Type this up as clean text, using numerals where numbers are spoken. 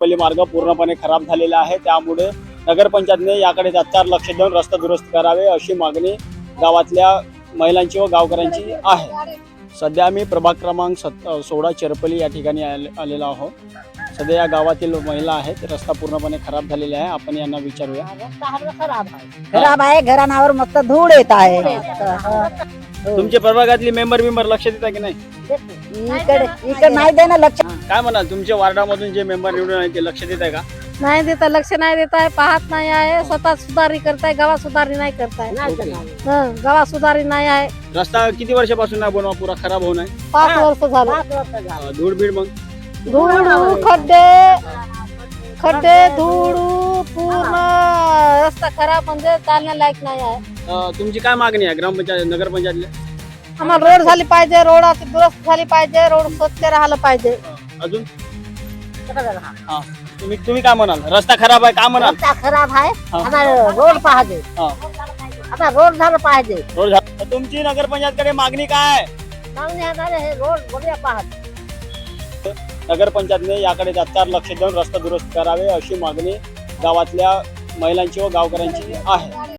पल्ली मार्ग पूर्णपणे खराब झालेला आहे, त्यामुळे नगरपंचायतने याकडे तात्काळ लक्ष देऊन रस्ता दुरुस्त करावे अशी मागणी गावातल्या महिलांची व गावकऱ्यांची आहे। सध्या आम्ही प्रभाग क्रमांक 16 चेरपली या ठिकाणी आलेलो आहोत। सध्या या गावातील महिला आहेत, रस्ता पूर्णपणे खराब झालेला आहे। आपण यांना विचारूया। खराब आहे, घरांवर मस्त धूळ येत आहे। तुमचे प्रभागातली मेंबर लक्ष देता की नाही? इकडे नाही देणं लक्ष। काय म्हणाल, तुमच्या वार्डामधून जे मेंबर निवडून आहे ते लक्ष देत आहे का? नाही देता, लक्ष नाही देत आहे, पाहत नाही आहे, स्वतः सुधारी करताय, गावात सुधारी नाही करताय। गावात सुधारी नाही आहे। रस्ता किती वर्षापासून नाही बनवा, पुरा खराब होऊन आहे? 5 वर्ष झालं। धूळ बीड मग धूळ खड्डे धूळ पूर्ण रस्ता खराब, म्हणजे चालण्यालायक नाही आहे। तुमची काय मागणी आहे ग्रामपंचायत नगरपंचायतला? आम्हाला रोड झाली पाहिजे, रोडाची दुरुस्त झाली पाहिजे, रोड स्वच्छ राहिलं पाहिजे। अजून तुम्ही काय म्हणाल? रस्ता खराब आहे, काय म्हणाल? रस्ता खराब आहे, आता रोड पाहिजे। आता रोड झालं पाहिजे। रोड झाला। तुमची नगरपंचायतकडे मागणी काय आहे? मागणी आहे हे रोड बघूया पाहिजे। नगरपंचायतने याकडे तात्काळ लक्ष देऊन रस्ता दुरुस्त करावे अशी मागणी गावातल्या महिलांची व गावकऱ्यांची आहे।